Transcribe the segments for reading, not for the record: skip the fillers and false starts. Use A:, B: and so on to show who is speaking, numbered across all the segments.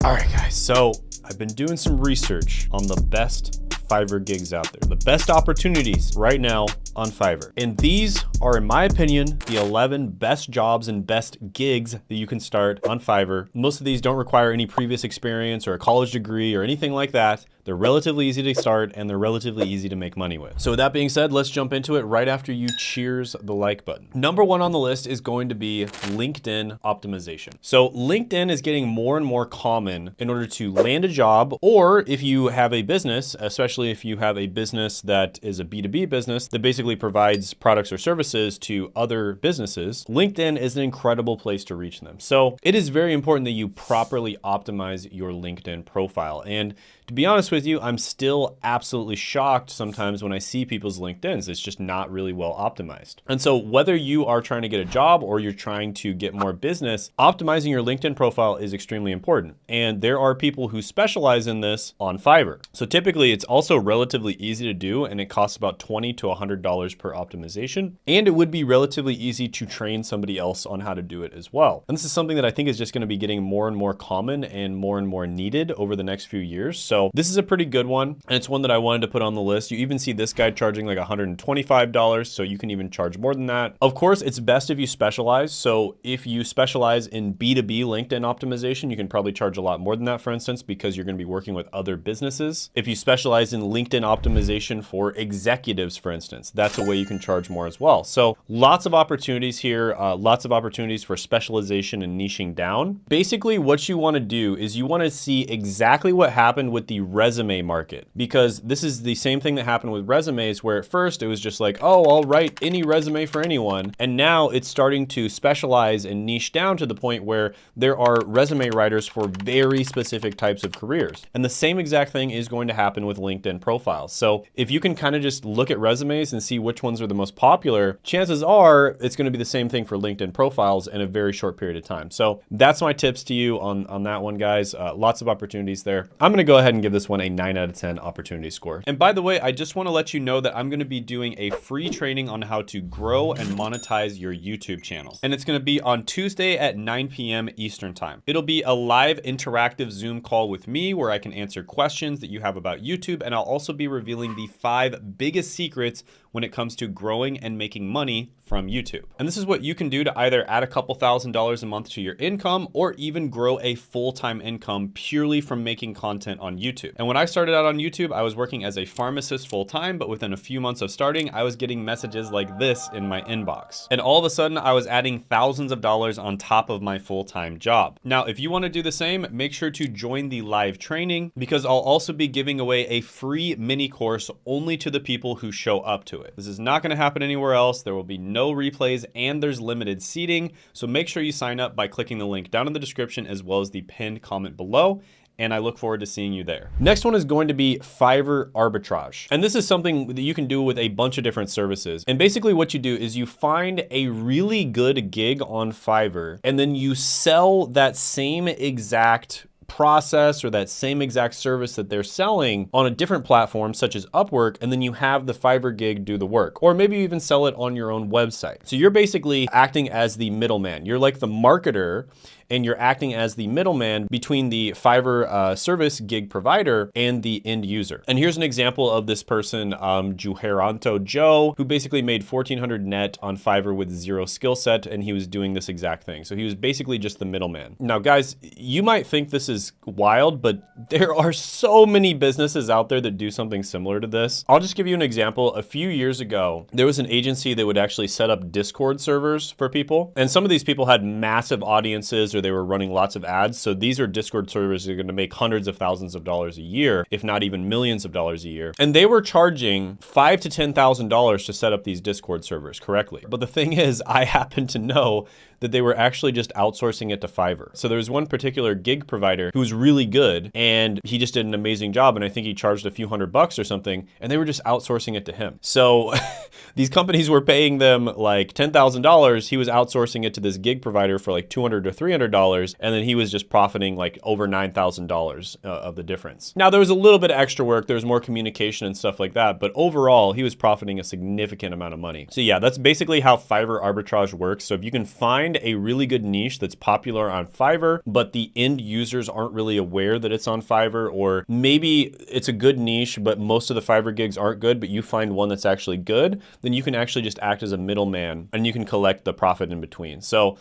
A: All right, guys, so I've been doing some research on the best Fiverr gigs out there, the best opportunities right now on Fiverr. And these are, in my opinion, the 11 best jobs and best gigs that you can start on Fiverr. Most of these don't require any previous experience or a college degree or anything like that. They're relatively easy to start and they're relatively easy to make money with. So with that being said, let's jump into it right after you cheers the like button. Number one on the list is going to be LinkedIn optimization. So LinkedIn is getting more and more common in order to land a job, or if you have a business, especially if you have a business that is a B2B business that basically provides products or services to other businesses, LinkedIn is an incredible place to reach them. So it is very important that you properly optimize your LinkedIn profile. And to be honest with you, I'm still absolutely shocked sometimes when I see people's LinkedIns. It's just not really well optimized. And so whether you are trying to get a job or you're trying to get more business, optimizing your LinkedIn profile is extremely important. And there are people who specialize in this on Fiverr. So typically it's also relatively easy to do, and it costs about $20 to $100 per optimization. And it would be relatively easy to train somebody else on how to do it as well. And this is something that I think is just going to be getting more and more common and more needed over the next few years. So this is a pretty good one, and it's one that I wanted to put on the list. You even see this guy charging like $125, so you can even charge more than that. Of course, it's best if you specialize. So if you specialize in B2B LinkedIn optimization, you can probably charge a lot more than that, for instance, because you're going to be working with other businesses. If you specialize in LinkedIn optimization for executives, for instance, that's a way you can charge more as well. So lots of opportunities here, lots of opportunities for specialization and niching down. Basically, what you want to do is you want to see exactly what happened with the resume market, because this is the same thing that happened with resumes, where at first it was just like, oh, I'll write any resume for anyone. And now it's starting to specialize and niche down to the point where there are resume writers for very specific types of careers. And the same exact thing is going to happen with LinkedIn profiles. So if you can kind of just look at resumes and see which ones are the most popular, chances are it's going to be the same thing for LinkedIn profiles in a very short period of time. So that's my tips to you on that one, guys. Lots of opportunities there. I'm going to go ahead and give this one a 9 out of 10 opportunity score. And by the way, I just want to let you know that I'm going to be doing a free training on how to grow and monetize your YouTube channel. And it's going to be on Tuesday at 9 p.m. Eastern time. It'll be a live interactive Zoom call with me where I can answer questions that you have about YouTube. And I'll also be revealing the 5 biggest secrets when it comes to growing and making money from YouTube. And this is what you can do to either add a couple $1,000s a month to your income, or even grow a full-time income purely from making content on YouTube. And when I started out on YouTube, I was working as a pharmacist full-time, but within a few months of starting, I was getting messages like this in my inbox. And all of a sudden I was adding thousands of dollars on top of my full-time job. Now, if you want to do the same, make sure to join the live training, because I'll also be giving away a free mini course only to the people who show up to it. This is not going to happen anywhere else. There will be no replays, and there's limited seating. So make sure you sign up by clicking the link down in the description as well as the pinned comment below. And I look forward to seeing you there. Next one is going to be Fiverr arbitrage. And this is something that you can do with a bunch of different services. And basically what you do is you find a really good gig on Fiverr, and then you sell that same exact process or that same exact service that they're selling on a different platform such as Upwork, and then you have the Fiverr gig do the work, or maybe you even sell it on your own website. So you're basically acting as the middleman. You're like the marketer, and you're acting as the middleman between the Fiverr service gig provider and the end user. And here's an example of this person, Juheranto Joe, who basically made $1,400 net on Fiverr with 0 skill set, and he was doing this exact thing. So he was basically just the middleman. Now, guys, you might think this is wild, but there are so many businesses out there that do something similar to this. I'll just give you an example. A few years ago, there was an agency that would actually set up Discord servers for people. And some of these people had massive audiences, or they were running lots of ads. So these are Discord servers that are going to make hundreds of thousands of dollars a year, if not even millions of dollars a year. And they were charging $5,000 to $10,000 to set up these Discord servers correctly. But the thing is, I happen to know that they were actually just outsourcing it to Fiverr. So there was one particular gig provider who was really good, and he just did an amazing job. And I think he charged a few $100 or something, and they were just outsourcing it to him. So these companies were paying them like $10,000. He was outsourcing it to this gig provider for like $200 to $300. $600, and then he was just profiting like over $9,000 of the difference. Now, there was a little bit of extra work. There was more communication and stuff like that, but overall, he was profiting a significant amount of money. So yeah, that's basically how Fiverr arbitrage works. So if you can find a really good niche that's popular on Fiverr, but the end users aren't really aware that it's on Fiverr, or maybe it's a good niche, but most of the Fiverr gigs aren't good, but you find one that's actually good, then you can actually just act as a middleman and you can collect the profit in between. So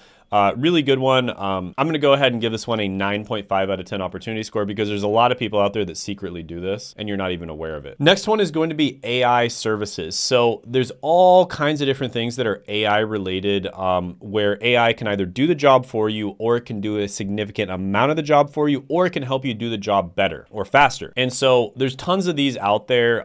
A: really good one. I'm going to go ahead and give this one a 9.5 out of 10 opportunity score because there's a lot of people out there that secretly do this and you're not even aware of it. Next one is going to be AI services. So there's all kinds of different things that are AI related, where AI can either do the job for you, or it can do a significant amount of the job for you, or it can help you do the job better or faster. And so there's tons of these out there.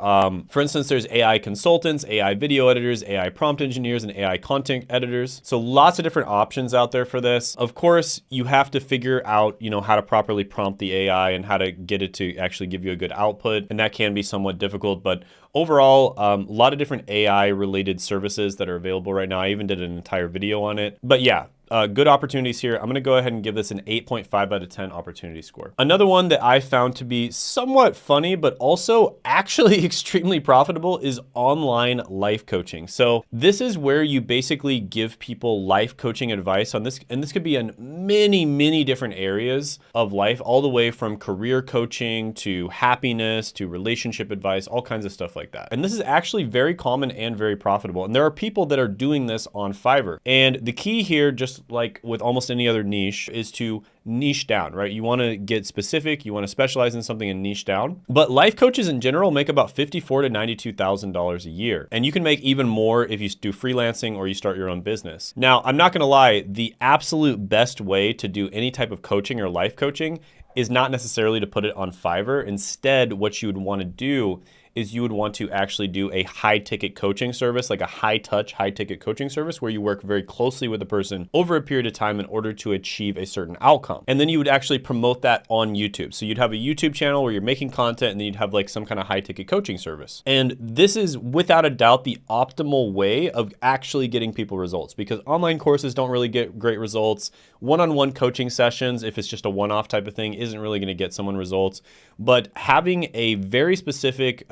A: For instance, there's AI consultants, AI video editors, AI prompt engineers, and AI content editors. So lots of different options out there for this. Of course, you have to figure out, how to properly prompt the AI and how to get it to actually give you a good output. And that can be somewhat difficult, but overall, a lot of different AI related services that are available right now. I even did an entire video on it, but yeah. Good opportunities here. I'm gonna go ahead and give this an 8.5 out of 10 opportunity score. Another one that I found to be somewhat funny, but also actually extremely profitable is online life coaching. So this is where you basically give people life coaching advice on this, and this could be in many, many different areas of life, all the way from career coaching to happiness to relationship advice, all kinds of stuff like that. And this is actually very common and very profitable. And there are people that are doing this on Fiverr. And the key here, just like with almost any other niche, is to niche down, right? You want to get specific, you want to specialize in something and niche down. But life coaches in general make about $54,000 to $92,000 a year. And you can make even more if you do freelancing or you start your own business. Now, I'm not going to lie, the absolute best way to do any type of coaching or life coaching is not necessarily to put it on Fiverr. Instead, what you would want to do is you would want to actually do a high ticket coaching service, like a high touch, high ticket coaching service where you work very closely with the person over a period of time in order to achieve a certain outcome. And then you would actually promote that on YouTube. So you'd have a YouTube channel where you're making content, and then you'd have like some kind of high ticket coaching service. And this is without a doubt the optimal way of actually getting people results, because online courses don't really get great results. One-on-one coaching sessions, if it's just a one-off type of thing, isn't really going to get someone results. But having a very specific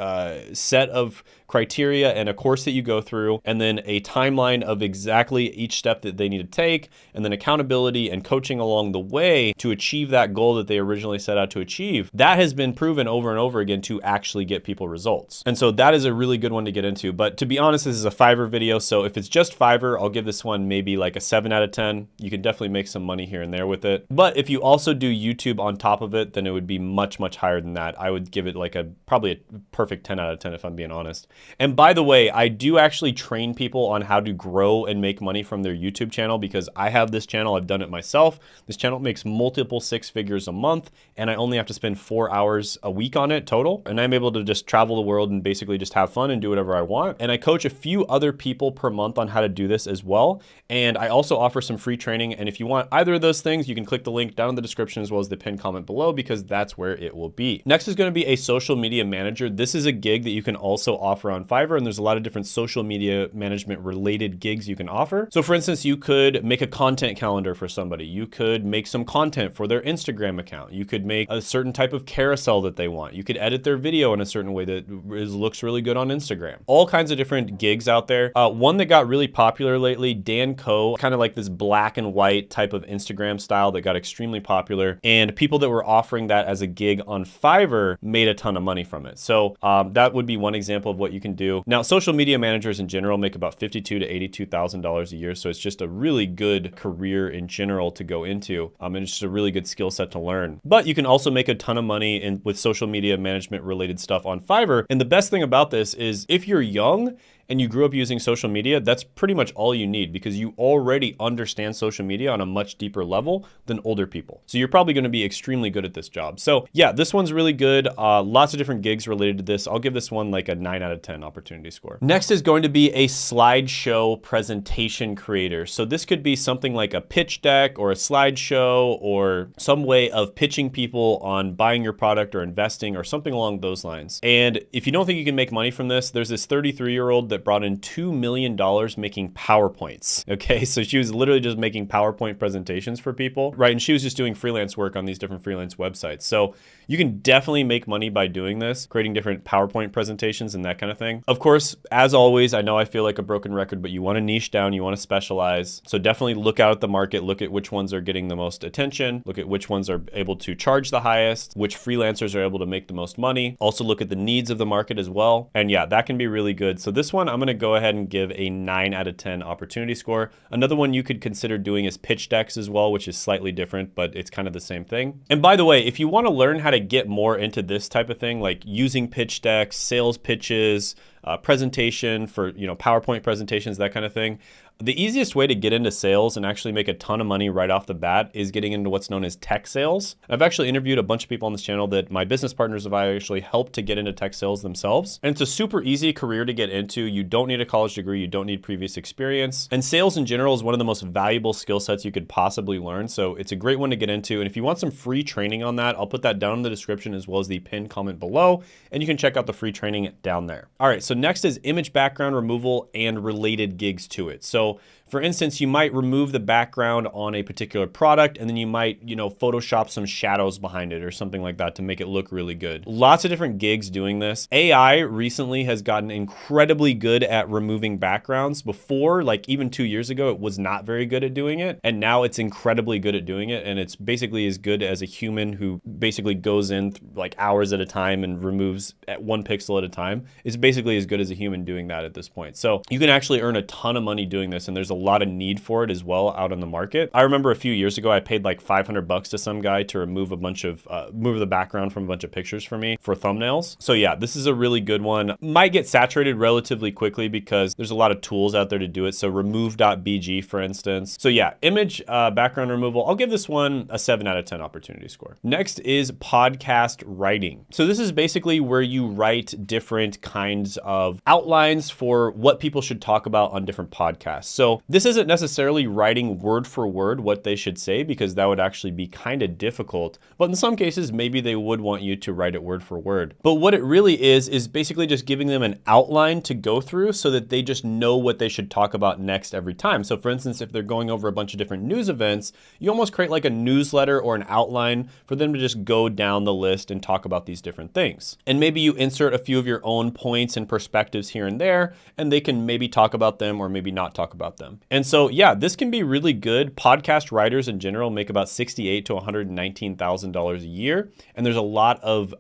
A: set of criteria and a course that you go through, and then a timeline of exactly each step that they need to take, and then accountability and coaching along the way to achieve that goal that they originally set out to achieve, that has been proven over and over again to actually get people results. And so that is a really good one to get into. But to be honest, this is a Fiverr video, so if it's just Fiverr, I'll give this one maybe like a 7 out of 10. You can definitely make some money here and there with it. But if you also do YouTube on top of it, then it would be much, much higher than that. I would give it like probably a perfect 10 out of 10 if I'm being honest. And by the way, I do actually train people on how to grow and make money from their YouTube channel, because I have this channel, I've done it myself. This channel makes multiple 6 figures a month, and I only have to spend 4 hours a week on it total. And I'm able to just travel the world and basically just have fun and do whatever I want. And I coach a few other people per month on how to do this as well. And I also offer some free training. And if you want either of those things, you can click the link down in the description as well as the pinned comment below, because that's where it will be. Next is going to be a social media manager. This is a gig that you can also offer on Fiverr, and there's a lot of different social media management related gigs you can offer. So for instance, you could make a content calendar for somebody. You could make some content for their Instagram account. You could make a certain type of carousel that they want. You could edit their video in a certain way that looks really good on Instagram. All kinds of different gigs out there. One that got really popular lately, Dan Co, kind of like this black and white type of Instagram style that got extremely popular. And people that were offering that as a gig on Fiverr made a ton of money from it. So that would be one example of what you can do. Now, social media managers in general make about $52,000 to $82,000 a year. So it's just a really good career in general to go into. And it's just a really good skill set to learn. But you can also make a ton of money with social media management related stuff on Fiverr. And the best thing about this is if you're young and you grew up using social media, that's pretty much all you need, because you already understand social media on a much deeper level than older people. So you're probably going to be extremely good at this job. So yeah, this one's really good. Lots of different gigs related to this. I'll give this one like a 9 out of 10 opportunity score. Next is going to be a slideshow presentation creator. So this could be something like a pitch deck or a slideshow or some way of pitching people on buying your product or investing or something along those lines. And if you don't think you can make money from this, there's this 33-year-old that that brought in $2 million making PowerPoints. Okay, so she was literally just making PowerPoint presentations for people, right? And she was just doing freelance work on these different freelance websites. So you can definitely make money by doing this, creating different PowerPoint presentations and that kind of thing. Of course, as always, I know I feel like a broken record, but you want to niche down, you want to specialize. So definitely look out at the market, look at which ones are getting the most attention, look at which ones are able to charge the highest, which freelancers are able to make the most money. Also look at the needs of the market as well. And yeah, that can be really good. So this one, I'm going to go ahead and give a 9 out of 10 opportunity score. Another one you could consider doing is pitch decks as well, which is slightly different, but it's kind of the same thing. And by the way, if you want to learn how to get more into this type of thing, like using pitch decks, sales pitches, presentation for, PowerPoint presentations, that kind of thing, the easiest way to get into sales and actually make a ton of money right off the bat is getting into what's known as tech sales. I've actually interviewed a bunch of people on this channel that my business partners have actually helped to get into tech sales themselves. And it's a super easy career to get into. You don't need a college degree. You don't need previous experience. And sales in general is one of the most valuable skill sets you could possibly learn. So it's a great one to get into. And if you want some free training on that, I'll put that down in the description as well as the pinned comment below. And you can check out the free training down there. All right, so next is image background removal and related gigs to it. So for instance, you might remove the background on a particular product and then you might, Photoshop some shadows behind it or something like that to make it look really good. Lots of different gigs doing this. AI recently has gotten incredibly good at removing backgrounds. Before, like even 2 years ago, it was not very good at doing it. And now it's incredibly good at doing it. And it's basically as good as a human who basically goes in like hours at a time and removes at 1 pixel at a time. It's basically as good as a human doing that at this point. So you can actually earn a ton of money doing this. And there's a lot of need for it as well out on the market. I remember a few years ago, I paid like $500 to some guy to remove a bunch of, move the background from a bunch of pictures for me for thumbnails. So yeah, this is a really good one. Might get saturated relatively quickly because there's a lot of tools out there to do it. So remove.bg, for instance. So yeah, image background removal. I'll give this one a 7 out of 10 opportunity score. Next is podcast writing. So this is basically where you write different kinds of outlines for what people should talk about on different podcasts. So this isn't necessarily writing word for word what they should say, because that would actually be kind of difficult. But in some cases, maybe they would want you to write it word for word. But what it really is basically just giving them an outline to go through so that they just know what they should talk about next every time. So for instance, if they're going over a bunch of different news events, you almost create like a newsletter or an outline for them to just go down the list and talk about these different things. And maybe you insert a few of your own points and perspectives here and there, and they can maybe talk about them or maybe not talk about them. And so, yeah, this can be really good. Podcast writers in general make about $68,000 to $119,000 a year. And there's a lot of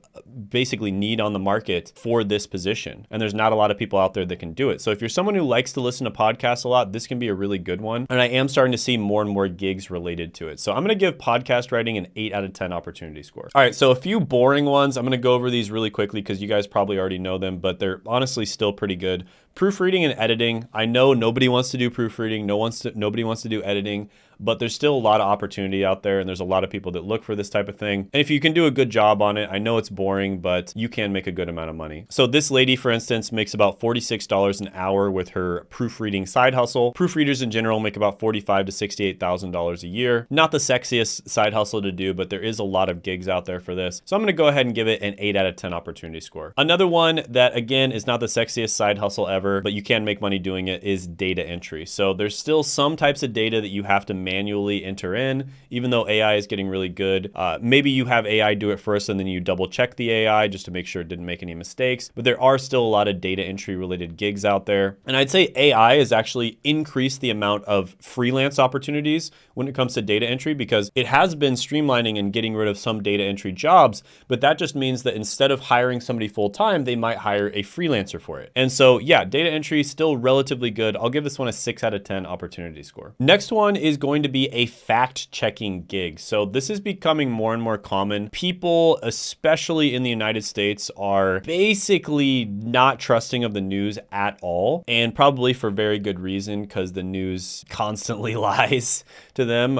A: basically need on the market for this position. And there's not a lot of people out there that can do it. So if you're someone who likes to listen to podcasts a lot, this can be a really good one. And I am starting to see more and more gigs related to it. So I'm going to give podcast writing an 8 out of 10 opportunity score. All right, so a few boring ones. I'm going to go over these really quickly because you guys probably already know them, but they're honestly still pretty good. Proofreading and editing. I know nobody wants to do proofreading. Nobody wants to do editing, but there's still a lot of opportunity out there and there's a lot of people that look for this type of thing. And if you can do a good job on it, I know it's boring, but you can make a good amount of money. So this lady, for instance, makes about $46 an hour with her proofreading side hustle. Proofreaders in general make about $45,000 to $68,000 a year. Not the sexiest side hustle to do, but there is a lot of gigs out there for this. So I'm going to go ahead and give it an 8 out of 10 opportunity score. Another one that again is not the sexiest side hustle ever, but you can make money doing it, is data entry. So there's still some types of data that you have to manually enter in, even though AI is getting really good. Maybe you have AI do it first and then you double check the AI just to make sure it didn't make any mistakes. But there are still a lot of data entry related gigs out there. And I'd say AI has actually increased the amount of freelance opportunities when it comes to data entry, because it has been streamlining and getting rid of some data entry jobs. But that just means that instead of hiring somebody full time, they might hire a freelancer for it. And so yeah, data entry is still relatively good. I'll give this one a 6 out of 10 opportunity score. Next one is going to be a fact-checking gig. So this is becoming more and more common. People, especially in the United States, are basically not trusting of the news at all, and probably for very good reason, because the news constantly lies, to them.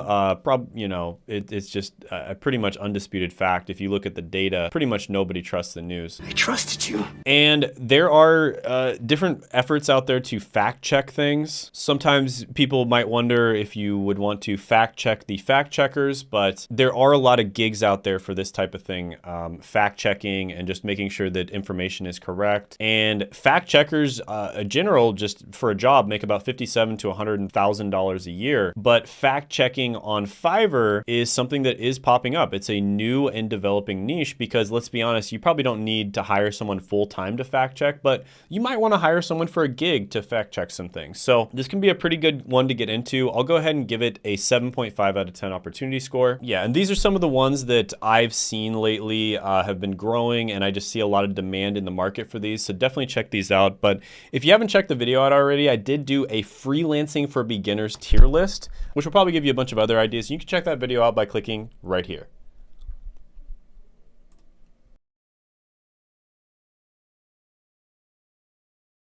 A: You know, it's just a pretty much undisputed fact. If you look at the data, pretty much nobody trusts the news.
B: I trusted you.
A: And there are different efforts out there to fact check things. Sometimes people might wonder if you would want to fact check the fact checkers, but there are a lot of gigs out there for this type of thing, fact checking and just making sure that information is correct. And fact checkers, in general, just for a job, make about $57,000 to $100,000 a year. But fact checking on Fiverr is something that is popping up. It's a new and developing niche because, let's be honest, you probably don't need to hire someone full-time to fact check, but you might want to hire someone for a gig to fact check some things. So this can be a pretty good one to get into. I'll go ahead and give it a 7.5 out of 10 opportunity score. Yeah, and these are some of the ones that I've seen lately have been growing, and I just see a lot of demand in the market for these. So definitely check these out. But if you haven't checked the video out already, I did do a freelancing for beginners tier list, which will probably give you a bunch of other ideas. You can check that video out by clicking right here.